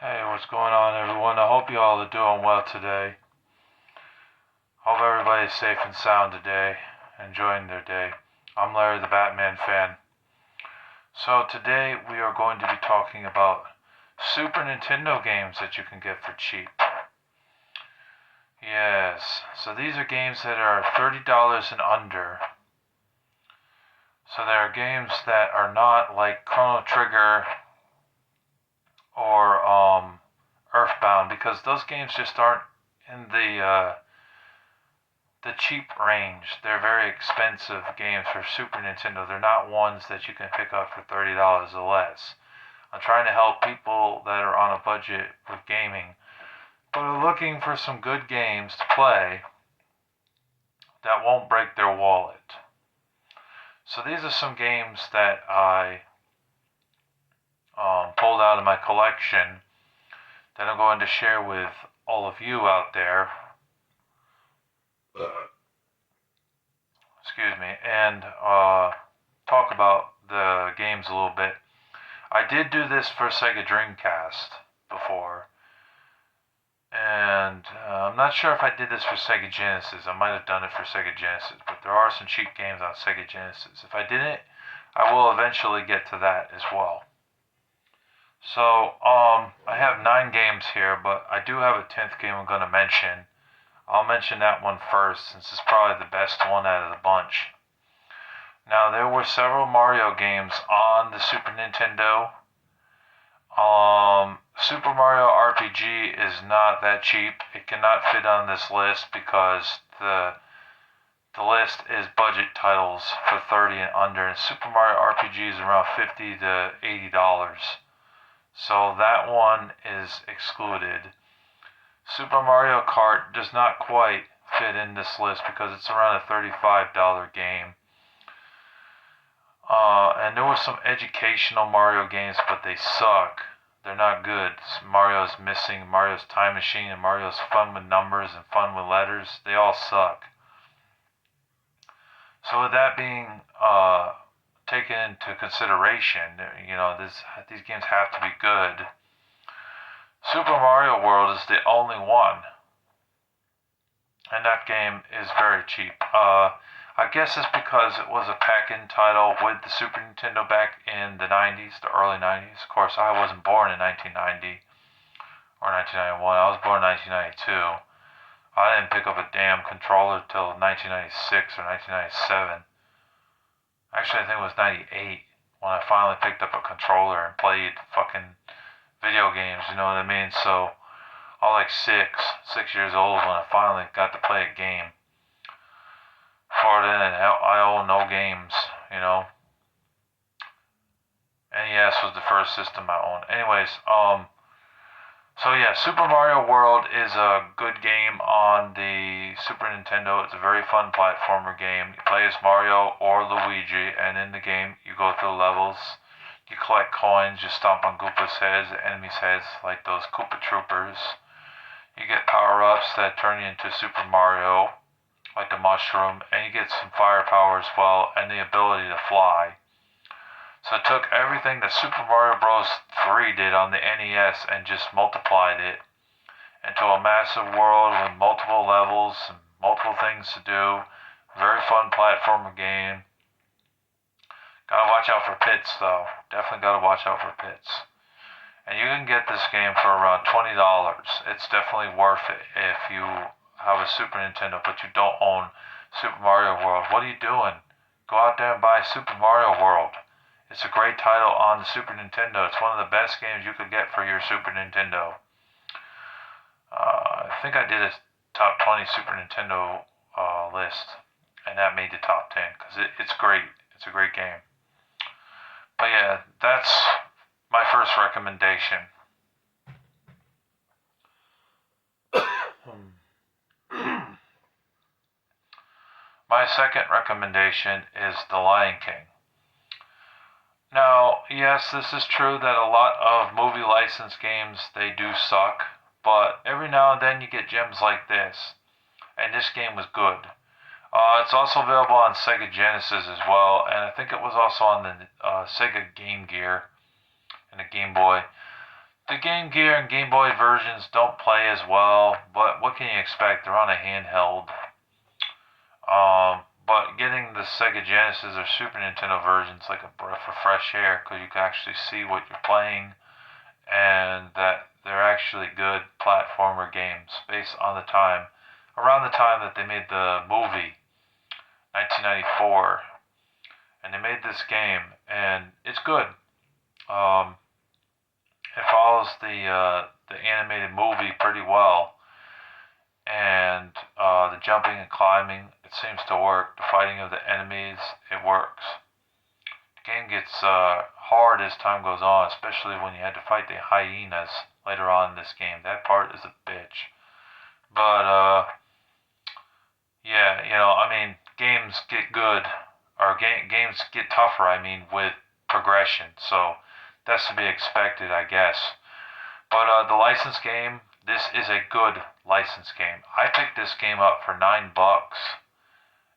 Hey, what's going on, everyone? I hope you all are doing well today. Hope everybody's safe and sound today, enjoying their day. I'm Larry the Batman fan. So, today we are going to be talking about Super Nintendo games that you can get for cheap. Yes, so these are games that are $30 and under. So, there are games that are not like Chrono Trigger or Earthbound because those games just aren't in the cheap range. They're very expensive games for Super Nintendo. They're not ones that you can pick up for $30 or less. I'm trying to help people that are on a budget with gaming, but are looking for some good games to play that won't break their wallet. So these are some games that I pulled out of my collection that I'm going to share with all of you out there. Excuse me, and talk about the games a little bit. I did do this for Sega Dreamcast before, and I'm not sure if I did this for Sega Genesis. I might have done it for Sega Genesis, but there are some cheap games on Sega Genesis. If I didn't, I will eventually get to that as well. So, I have 9 games here, but I do have a 10th game I'm going to mention. I'll mention that one first, since it's probably the best one out of the bunch. Now, there were several Mario games on the Super Nintendo. Super Mario RPG is not that cheap. It cannot fit on this list because the list is budget titles for 30 and under, and Super Mario RPG is around $50 to $80. So that one is excluded. Super Mario Kart does not quite fit in this list because it's around a $35 game. And there were some educational Mario games, but they suck. They're not good. Mario's Missing, Mario's Time Machine, and Mario's Fun with Numbers and Fun with Letters. They all suck. So with that being taken into consideration, these games have to be good. Super Mario World is the only one, and that game is very cheap. I guess it's because it was a pack-in title with the Super Nintendo back in the 90s, the early 90s. Of course, I wasn't born in 1990 or 1991. I was born in 1992. I didn't pick up a damn controller till 1996 or 1997. Actually, I think it was 98 when I finally picked up a controller and played fucking video games, you know what I mean? So, I was like 6 years old when I finally got to play a game. Before then, I own no games, you know. NES was the first system I owned. Anyways, so yeah, Super Mario World is a good game on the Super Nintendo. It's a very fun platformer game. You play as Mario or Luigi, and in the game, you go through levels. You collect coins, you stomp on Koopa's heads, enemies' heads, like those Koopa Troopers. You get power-ups that turn you into Super Mario, like the mushroom, and you get some firepower as well, and the ability to fly. So it took everything that Super Mario Bros. 3 did on the NES and just multiplied it into a massive world with multiple levels and multiple things to do. Very fun platformer game. Gotta watch out for pits though. Definitely gotta watch out for pits. And you can get this game for around $20. It's definitely worth it if you have a Super Nintendo but you don't own Super Mario World. What are you doing? Go out there and buy Super Mario World. It's a great title on the Super Nintendo. It's one of the best games you could get for your Super Nintendo. I think I did a top 20 Super Nintendo list, and that made the top 10 because it's great. It's a great game. But yeah, that's my first recommendation. My second recommendation is The Lion King. Now, yes, this is true that a lot of movie license games, they do suck, but every now and then you get gems like this, and this game was good. It's also available on Sega Genesis as well, and I think it was also on the Sega Game Gear and the Game Boy. The Game Gear and Game Boy versions don't play as well, but what can you expect? They're on a handheld. But getting the Sega Genesis or Super Nintendo versions like a breath of fresh air because you can actually see what you're playing and that they're actually good platformer games based on the time, around the time that they made the movie, 1994, and they made this game, and it's good. Um, it follows the animated movie pretty well, and the jumping and climbing, it seems to work. The fighting of the enemies, it works. The game gets hard as time goes on, especially when you had to fight the hyenas later on in this game. That part is a bitch. But yeah, I mean, games get good, or games get tougher. I mean, with progression. So that's to be expected, I guess. But the license game, this is a good license game. I picked this game up for $9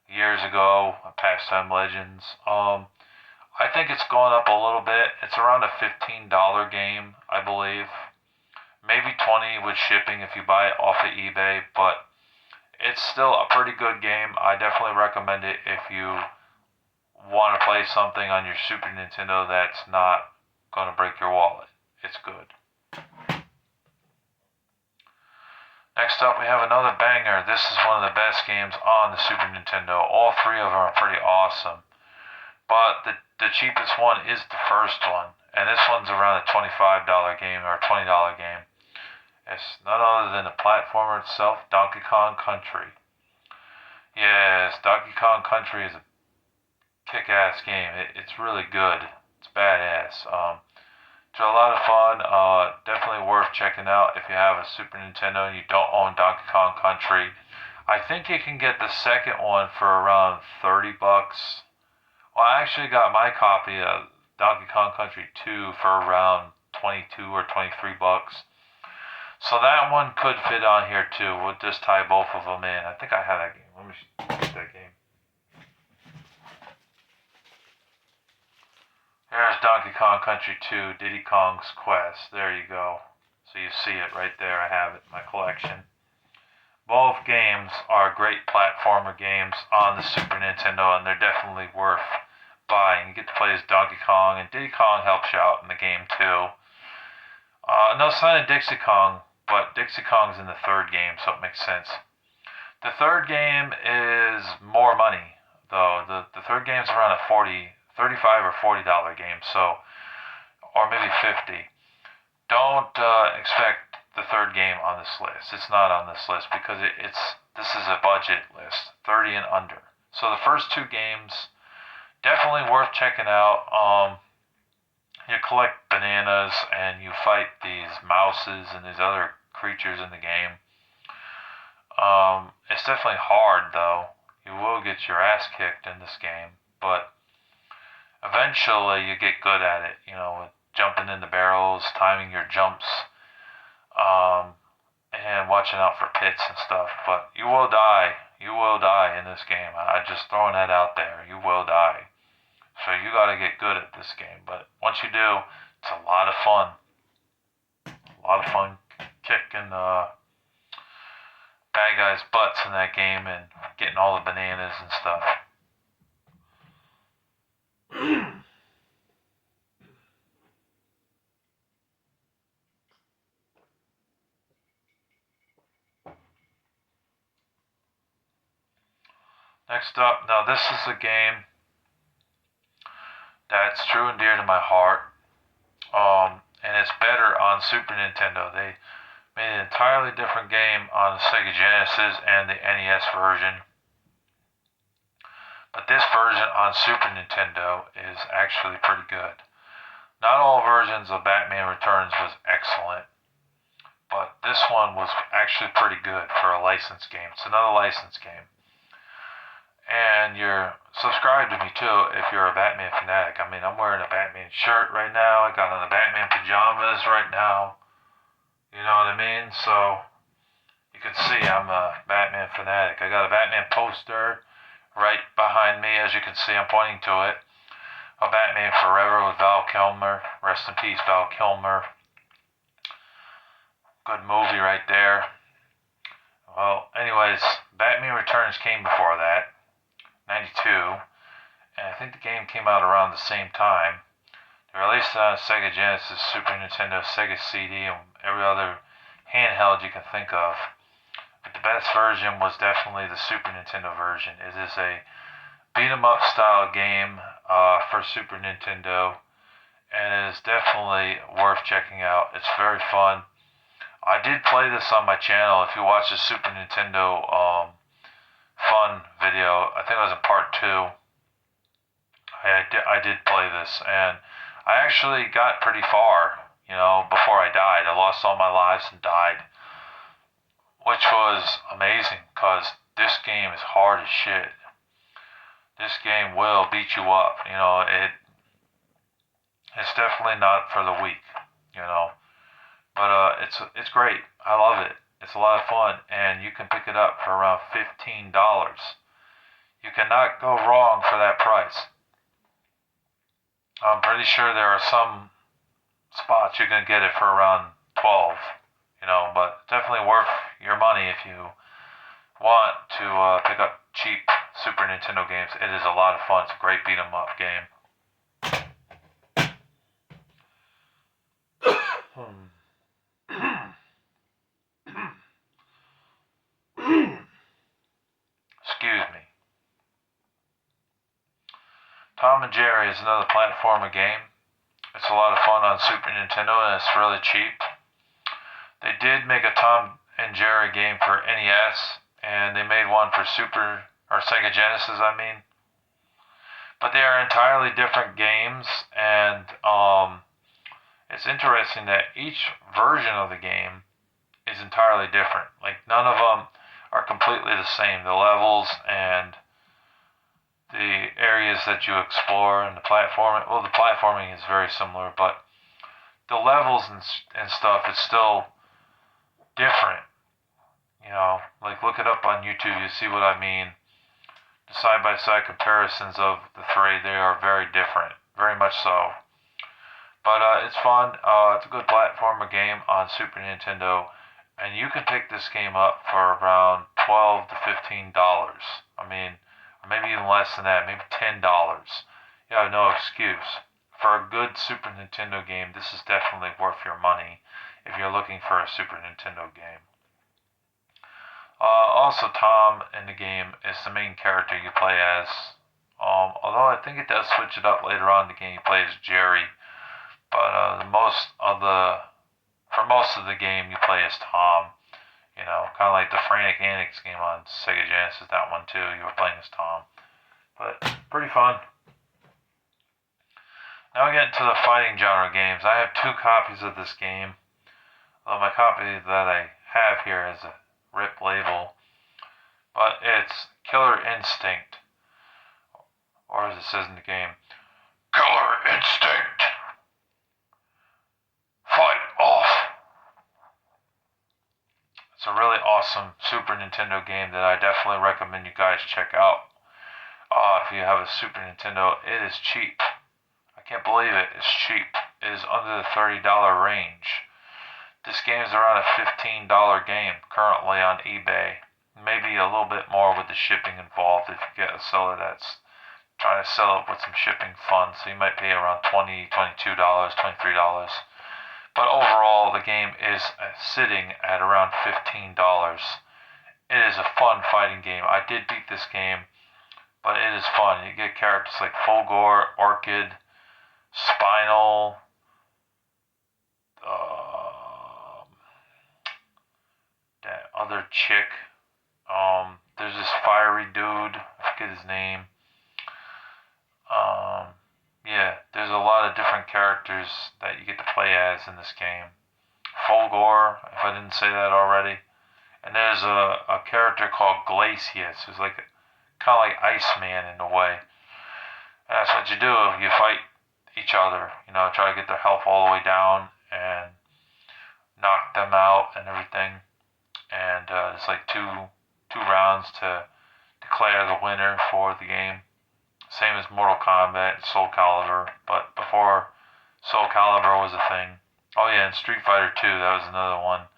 years ago. Pastime Legends. I think it's gone up a little bit. It's around a $15 game, I believe. Maybe 20 with shipping if you buy it off of eBay, but it's still a pretty good game. I definitely recommend it if you want to play something on your Super Nintendo that's not going to break your wallet. It's good. Next up, we have another banger. This is one of the best games on the Super Nintendo. All three of them are pretty awesome. But the cheapest one is the first one. And this one's around a $25 game or a $20 game. It's none other than the platformer itself, Donkey Kong Country. Yes, Donkey Kong Country is a kick-ass game. It's really good. It's badass. It's a lot of fun. Definitely worth checking out if you have a Super Nintendo and you don't own Donkey Kong Country. I think you can get the second one for around $30. Well, I actually got my copy of Donkey Kong Country 2 for around 22 or $23. So that one could fit on here too. We'll just tie both of them in. I think I have that game. Let me get that game. Here's Donkey Kong Country 2, Diddy Kong's Quest. There you go. So you see it right there. I have it in my collection. Both games are great platformer games on the Super Nintendo, and they're definitely worth buying. You get to play as Donkey Kong, and Diddy Kong helps you out in the game too. No sign of Dixie Kong, but Dixie Kong's in the third game, so it makes sense. The third game is more money, though. The third game's around a $35 or $40 game, so, or maybe 50. Don't expect the third game on this list. It's not on this list because this is a budget list, 30 and under. So the first two games, definitely worth checking out. You collect bananas and you fight these mouses and these other creatures in the game. It's definitely hard though. You will get your ass kicked in this game, but eventually you get good at it. With jumping in the barrels, timing your jumps, and watching out for pits and stuff. But you will die. You will die in this game. I just throwing that out there. You will die. So you got to get good at this game. But once you do, it's a lot of fun. A lot of fun kicking bad guys' butts in that game and getting all the bananas and stuff. Next up, now this is a game that's true and dear to my heart. And it's better on Super Nintendo. They made an entirely different game on the Sega Genesis and the NES version. But this version on Super Nintendo is actually pretty good. Not all versions of Batman Returns was excellent, but this one was actually pretty good for a licensed game. It's another licensed game. And you're subscribed to me too if you're a Batman fanatic. I mean, I'm wearing a Batman shirt right now. I got on the Batman pajamas right now. You know what I mean? So you can see I'm a Batman fanatic. I got a Batman poster right behind me. As you can see, I'm pointing to it. A Batman Forever with Val Kilmer. Rest in peace, Val Kilmer. Good movie right there. Well, anyways, Batman Returns came before that, 92, and I think the game came out around the same time. They released it on Sega Genesis, Super Nintendo, Sega CD, and every other handheld you can think of. But the best version was definitely the Super Nintendo version. It is a beat 'em up style game for Super Nintendo, and it is definitely worth checking out. It's very fun. I did play this on my channel. If you watch the Super Nintendo fun video, I think it was in part 2. I did play this, and I actually got pretty far, before I died. I lost all my lives and died, which was amazing because this game is hard as shit. This game will beat you up. It's definitely not for the weak, but it's great. I love it. It's a lot of fun, and you can pick it up for around $15. You cannot go wrong for that price. I'm pretty sure there are some spots you can get it for around 12, but definitely worth your money if you want to pick up cheap Super Nintendo games. It is a lot of fun. It's a great beat 'em up game. Excuse me. Tom and Jerry is another platformer game. It's a lot of fun on Super Nintendo, and it's really cheap. They did make a Tom and Jerry game for NES, and they made one for Sega Genesis, I mean. But they are entirely different games, and it's interesting that each version of the game is entirely different. Like, none of them are completely the same. The levels and the areas that you explore and the platforming is very similar, but the levels and stuff is still different. Like, look it up on YouTube, you see what I mean. The side-by-side comparisons of the three, they are very different, very much so. But it's fun. It's a good platformer game on Super Nintendo, and you can pick this game up for around $12 to $15. I mean, or maybe even less than that, maybe $10. You have no excuse. For a good Super Nintendo game, this is definitely worth your money if you're looking for a Super Nintendo game. Also, Tom in the game is the main character you play as. Although I think it does switch it up later on in the game, you play as Jerry. But for most of the game, you play as Tom. Kind of like the Frantic Antics game on Sega Genesis, that one too, you were playing as Tom. But pretty fun. Now we get into the fighting genre games. I have 2 copies of this game. Well, my copy that I have here is a RIP label. But it's Killer Instinct. Or as it says in the game, Killer Instinct! Fight off! It's a really awesome Super Nintendo game that I definitely recommend you guys check out. If you have a Super Nintendo, it is cheap. I can't believe it. It's cheap. It is under the $30 range. This game is around a $15 game currently on eBay. Maybe a little bit more with the shipping involved if you get a seller that's trying to sell it with some shipping funds. So you might pay around $20, $22, $23. But overall, the game is sitting at around $15. It is a fun fighting game. I did beat this game, but it is fun. You get characters like Fulgore, Orchid, Spinal, that other chick. There's this fiery dude. I forget his name. Yeah, there's a lot of different characters that you get to play as in this game. Fulgore, if I didn't say that already. And there's a character called Glacius, who's like kind of like Iceman in a way. And that's what you do. You fight each other. Try to get their health all the way down and knock them out and everything. And it's like two rounds to declare the winner for the game. Same as Mortal Kombat and Soul Calibur, but before Soul Calibur was a thing. Oh yeah, and Street Fighter 2, that was another one.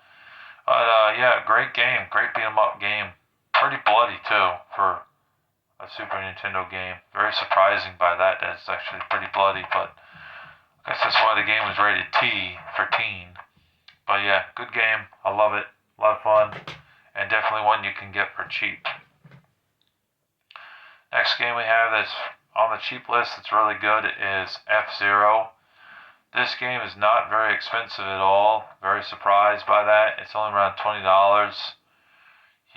But yeah, great game, great beat 'em up game. Pretty bloody too for a Super Nintendo game. Very surprising by that it's actually pretty bloody, but I guess that's why the game was rated T for teen. But yeah, good game. I love it. A lot of fun, and definitely one you can get for cheap. Next game we have that's on the cheap list that's really good is F-Zero. This game is not very expensive at all. Very surprised by that. It's only around $20.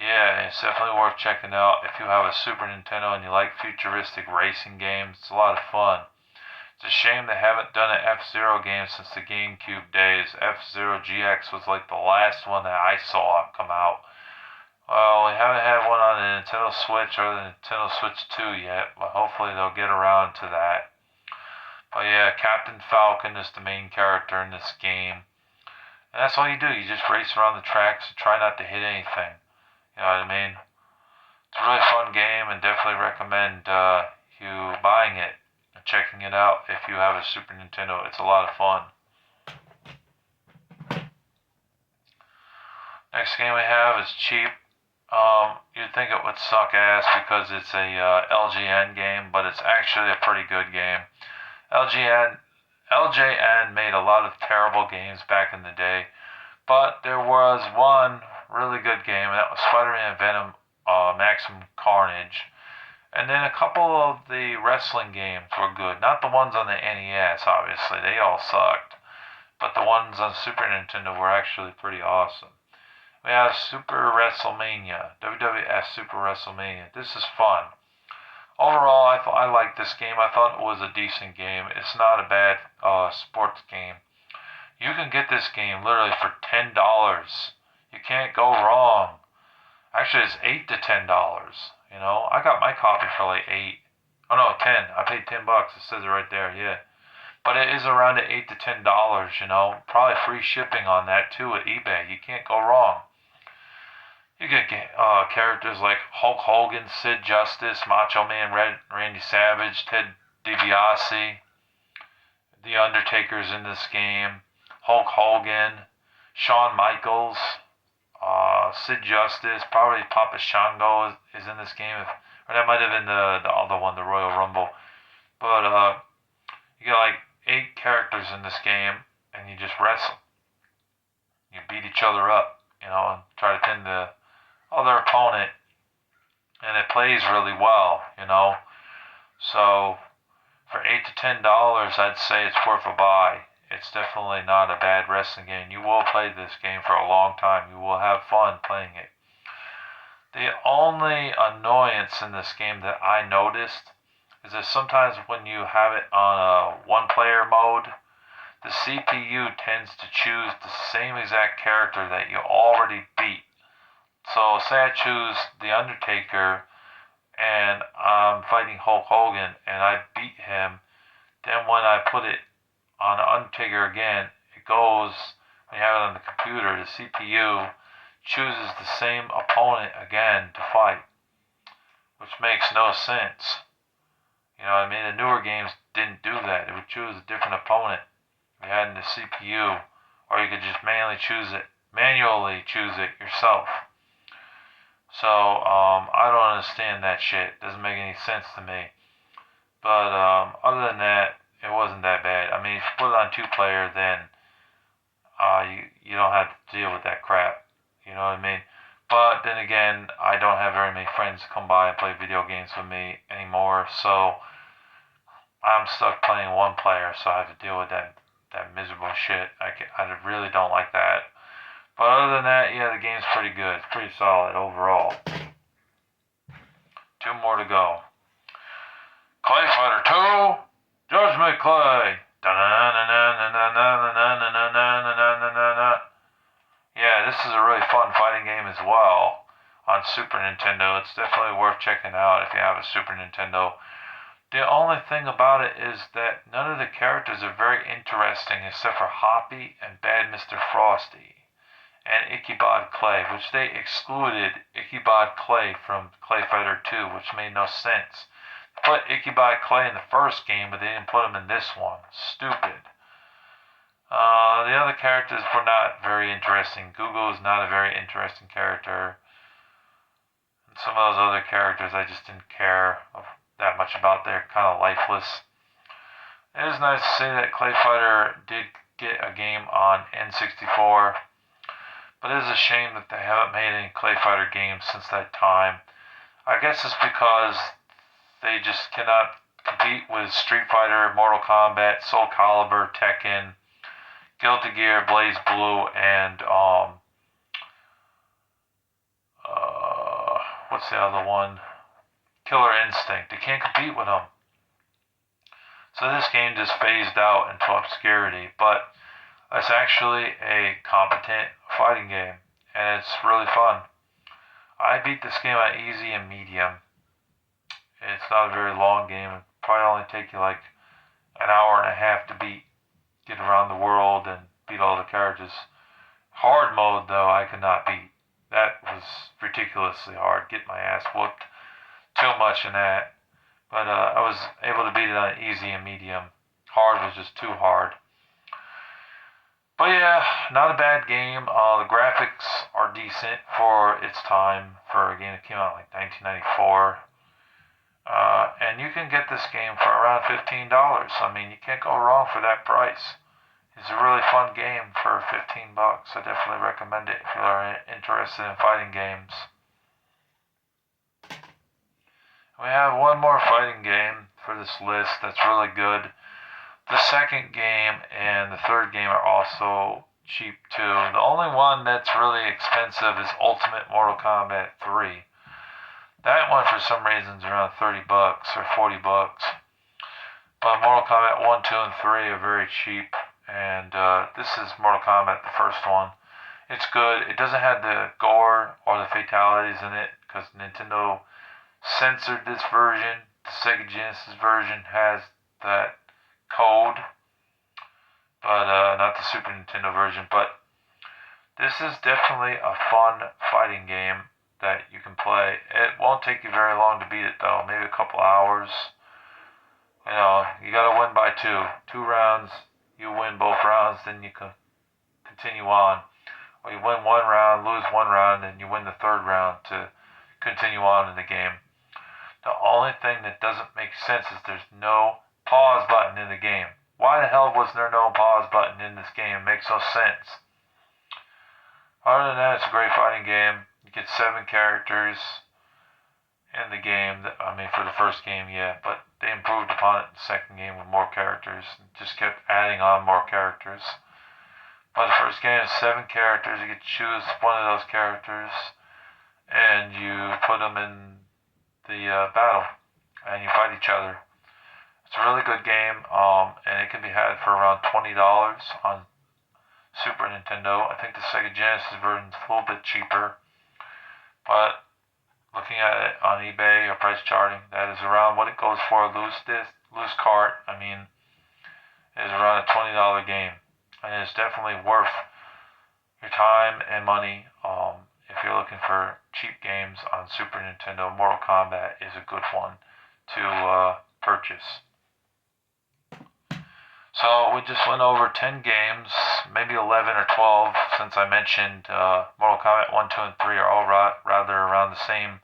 Yeah, it's definitely worth checking out if you have a Super Nintendo and you like futuristic racing games. It's a lot of fun. It's a shame they haven't done an F-Zero game since the GameCube days. F-Zero GX was like the last one that I saw come out. Well, we haven't had one on the Nintendo Switch or the Nintendo Switch 2 yet, but hopefully they'll get around to that. But yeah, Captain Falcon is the main character in this game. And that's all you do. You just race around the tracks and try not to hit anything. You know what I mean? It's a really fun game and definitely recommend you buying it and checking it out if you have a Super Nintendo. It's a lot of fun. Next game we have is cheap. You'd think it would suck ass because it's a LJN game, but it's actually a pretty good game. LJN made a lot of terrible games back in the day, but there was one really good game, and that was Spider-Man Venom Maximum Carnage. And then a couple of the wrestling games were good. Not the ones on the NES, obviously. They all sucked. But the ones on Super Nintendo were actually pretty awesome. We have Super WrestleMania, WWF Super WrestleMania. This is fun. Overall, I liked this game. I thought it was a decent game. It's not a bad sports game. You can get this game literally for $10. You can't go wrong. Actually, it's $8 to $10. You know, I got my copy for like 8. Oh no, 10. I paid $10. It says it right there. Yeah, but it is around the $8 to $10. You know, probably free shipping on that too at eBay. You can't go wrong. You get characters like Hulk Hogan, Sid Justice, Macho Man Randy Savage, Ted DiBiase. The Undertaker's in this game. Hulk Hogan, Shawn Michaels, Sid Justice, probably Papa Shango is in this game. Or that might have been the other one, the Royal Rumble. But you get like 8 characters in this game, and you just wrestle. You beat each other up, you know, and try to pin the other opponent. And it plays really well, you know. So for $8 to $10, I'd say it's worth a buy. It's definitely not a bad wrestling game. You will play this game for a long time. You will have fun playing it. The only annoyance in this game that I noticed is that sometimes when you have it on a one-player mode, the CPU tends to choose the same exact character that you already beat. So say I choose The Undertaker and I'm fighting Hulk Hogan and I beat him, then when I put it on Undertaker again, it goes, when you have it on the computer, the CPU chooses the same opponent again to fight, which makes no sense. You know what I mean? The newer games didn't do that. It would choose a different opponent if you had in the CPU, or you could just manually choose it yourself. So, I don't understand that shit. It doesn't make any sense to me. But, other than that, it wasn't that bad. I mean, if you put it on 2-player, then, you don't have to deal with that crap. You know what I mean? But then again, I don't have very many friends come by and play video games with me anymore, so I'm stuck playing 1-player, so I have to deal with that miserable shit. I really don't like that. But other than that, yeah, the game's pretty good. It's pretty solid overall. 2 more to go. Clay Fighter 2, Judgment Clay. Yeah, this is a really fun fighting game as well on Super Nintendo. It's definitely worth checking out if you have a Super Nintendo. The only thing about it is that none of the characters are very interesting except for Hoppy and Bad Mr. Frosty and Ichabod Clay, which they excluded Ichabod Clay from Clay Fighter 2, which made no sense. They put Ichabod Clay in the first game, but they didn't put him in this one. Stupid. The other characters were not very interesting. Gugu is not a very interesting character. And some of those other characters I just didn't care that much about. They're kind of lifeless. It is nice to see that Clay Fighter did get a game on N64, but it is a shame that they haven't made any Clay Fighter games since that time. I guess it's because they just cannot compete with Street Fighter, Mortal Kombat, Soul Calibur, Tekken, Guilty Gear, Blaze Blue, and what's the other one? Killer Instinct. They can't compete with them. So this game just phased out into obscurity, but it's actually a competent fighting game, and it's really fun. I beat this game on easy and medium. It's not a very long game. It probably only take you like an hour and a half to beat. Get around the world and beat all the characters. Hard mode, though, I could not beat. That was ridiculously hard. Get my ass whooped too much in that. But I was able to beat it on easy and medium. Hard was just too hard. But yeah, not a bad game. The graphics are decent for its time, for a game that came out in like 1994. And you can get this game for around $15. I mean, you can't go wrong for that price. It's a really fun game for $15. I definitely recommend it if you are interested in fighting games. We have one more fighting game for this list that's really good. The second game and the third game are also cheap too. The only one that's really expensive is Ultimate Mortal Kombat 3. That one for some reason is around $30 or $40. But Mortal Kombat 1, 2, and 3 are very cheap. And this is Mortal Kombat, the first one. It's good. It doesn't have the gore or the fatalities in it because Nintendo censored this version. The Sega Genesis version has that code, but not the Super Nintendo version. But this is definitely a fun fighting game that you can play. It won't take you very long to beat it though, maybe a couple hours. You know, you gotta win by two rounds. You win both rounds, then you can continue on. Or you win one round, lose one round, and you win the third round to continue on in the game. The only thing that doesn't make sense is there's no pause button in the game. Why the hell was there no pause button in this game? It makes no sense. Other than that, it's a great fighting game. You get 7 characters in the game. I mean, for the first game, yeah, but they improved upon it in the second game with more characters. Just kept adding on more characters. But the first game is 7 characters. You get to choose one of those characters, and you put them in the battle, and you fight each other. It's a really good game, and it can be had for around $20 on Super Nintendo. I think the Sega Genesis version is a little bit cheaper, but looking at it on eBay or price charting, that is around what it goes for. Loose cart, I mean, is around a $20 game, and it's definitely worth your time and money. If you're looking for cheap games on Super Nintendo, Mortal Kombat is a good one to purchase. So we just went over 10 games, maybe 11 or 12, since I mentioned Mortal Kombat 1, 2, and 3 are all rather around the same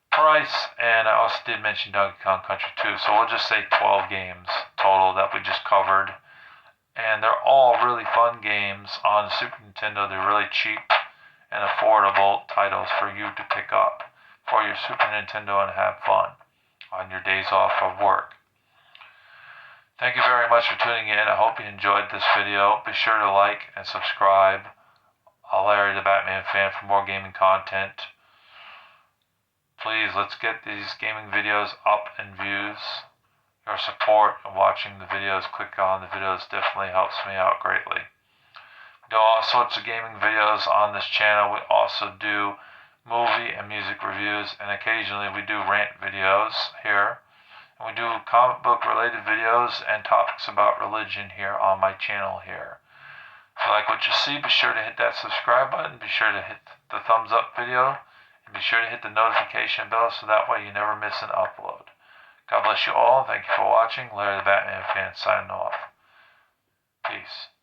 price, and I also did mention Donkey Kong Country 2, so we'll just say 12 games total that we just covered. And they're all really fun games on Super Nintendo. They're really cheap and affordable titles for you to pick up for your Super Nintendo and have fun on your days off of work. Thank you very much for tuning in. I hope you enjoyed this video. Be sure to like and subscribe. Larry the Batman Fan for more gaming content. Please, let's get these gaming videos up in views. Your support and watching the videos, click on the videos, definitely helps me out greatly. We do all sorts of gaming videos on this channel. We also do movie and music reviews, and occasionally we do rant videos here. And we do comic book related videos and topics about religion here on my channel here. If you like what you see, be sure to hit that subscribe button, be sure to hit the thumbs up video, and be sure to hit the notification bell so that way you never miss an upload. God bless you all. Thank you for watching. Larry the Batman Fan signing off. Peace.